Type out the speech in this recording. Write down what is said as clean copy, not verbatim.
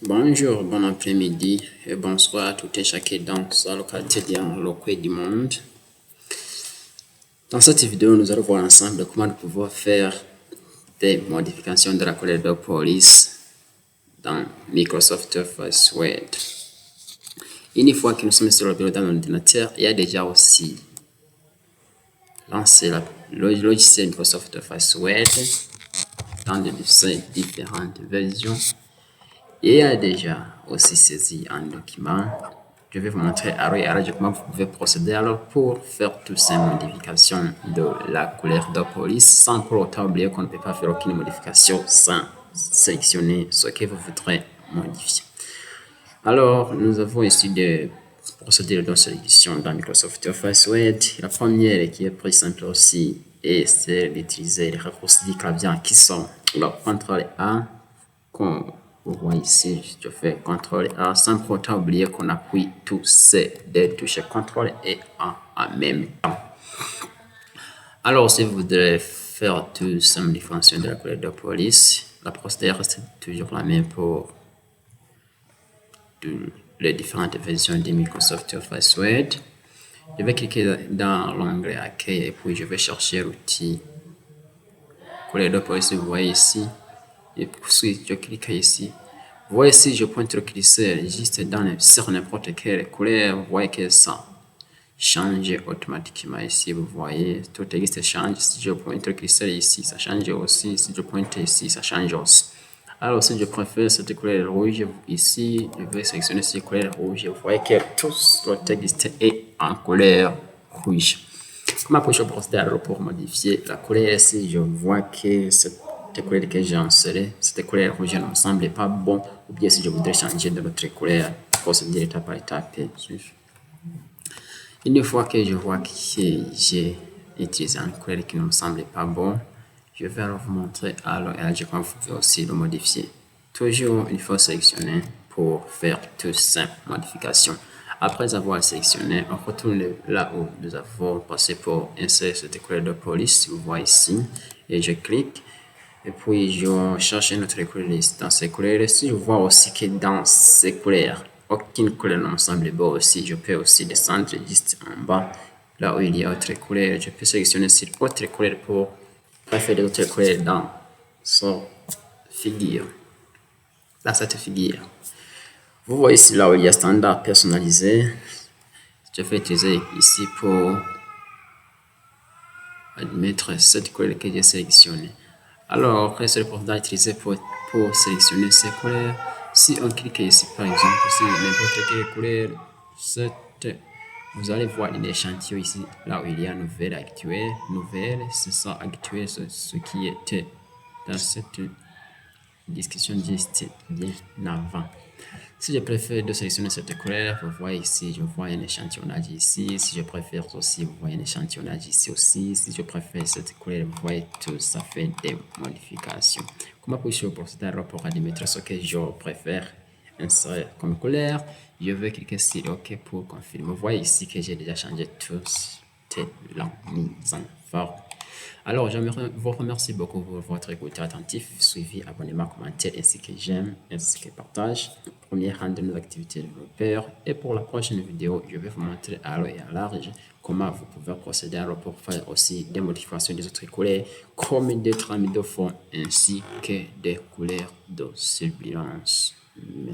Bonjour, bon après-midi et bonsoir à tout et chacun dans sa localité dans le coin du monde. Dans cette vidéo, nous allons voir ensemble comment nous pouvons faire des modifications de la colère de police dans Microsoft Office Word. Une fois que nous sommes sur le bureau d'un ordinateur, il y a déjà aussi lancé le logiciel Microsoft Office Word dans de différentes versions. Et il y a déjà aussi saisi un document. Je vais vous montrer comment vous pouvez procéder alors pour faire toutes ces modifications de la couleur de police sans pour autant oublier qu'on ne peut pas faire aucune modification sans sélectionner ce que vous voudrez modifier. Alors, nous avons ici des procédures de sélection dans Microsoft Office Word. La première qui est plus simple aussi est celle d'utiliser les raccourcis du clavier qui sont le CTRL A, comme vous voyez ici, je fais CTRL A sans pour autant oublier qu'on appuie tous ces deux touches CTRL et A en même temps. Alors, si vous voudrez faire toutes ces modifications de la couleur de police, la procédure reste toujours la même pour les différentes versions de Microsoft Office Word. Je vais cliquer dans l'onglet Accueil et puis je vais chercher l'outil couleur de police. Vous voyez ici. Et puis je clique ici. Vous voyez ici, je pointe le curseur juste sur n'importe quelle couleur. Vous voyez que ça change automatiquement ici. Vous voyez, tout texte change. Si je pointe le curseur ici, ça change aussi. Si je pointe ici, ça change aussi. Alors, si je préfère cette couleur rouge, ici, je vais sélectionner cette couleur rouge. Vous voyez que tout le texte est en couleur rouge. Comment puis-je procéder alors pour modifier la couleur? Si je vois que cette couleur que j'ai insérée, cette couleur rouge ne me semble pas bon, ou bien si je voudrais changer de l'autre couleur, procéder étape par étape. Une fois que je vois que j'ai utilisé une couleur qui ne me semble pas bon, je vais alors vous montrer alors comment vous pouvez aussi le modifier. Toujours, il faut sélectionner pour faire toutes ces modifications. Après avoir sélectionné, on retourne là où nous avons passé pour insérer cette couleur de police. Vous voyez ici, et je clique. Et puis, je cherche une autre couleur dans ces couleurs. Si je vois aussi que dans ces couleurs, aucune couleur ne me semble bonne aussi, je peux aussi descendre juste en bas. Là où il y a autre couleur, je peux sélectionner cette autre couleur pour faire d'autres couleurs dans cette figure. Dans cette figure. Vous voyez ici là où il y a standard personnalisé. Je vais utiliser ici pour admettre cette couleur que j'ai sélectionnée. Alors, reste le portail utilisé pour sélectionner ces couleurs. Si on clique ici, par exemple, sur n'importe quelle couleur, vous allez voir une échantillon ici, là où il y a nouvelle actuelle. Nouvelle, c'est ça actuel, ce qui était dans cette discussion juste bien avant. Si je préfère de sélectionner cette couleur, vous voyez ici, je vois un échantillonnage ici. Si je préfère aussi, vous voyez un échantillonnage ici aussi. Si je préfère cette couleur, vous voyez tout ça fait des modifications. Comment puis-je procéder alors pour admettre ce que je préfère insérer comme couleur? Je vais cliquer sur OK pour confirmer. Vous voyez ici que j'ai déjà changé tout la mise en forme. Alors, j'aimerais vous remercier beaucoup pour votre écoute attentif, suivi, abonnement, commentaire, ainsi que j'aime, ainsi que partage. Premier rang de nos activités développeurs. Et pour la prochaine vidéo, je vais vous montrer à long et à large comment vous pouvez procéder alors pour faire aussi des modifications des autres couleurs, comme des trames de fond, ainsi que des couleurs de surveillance.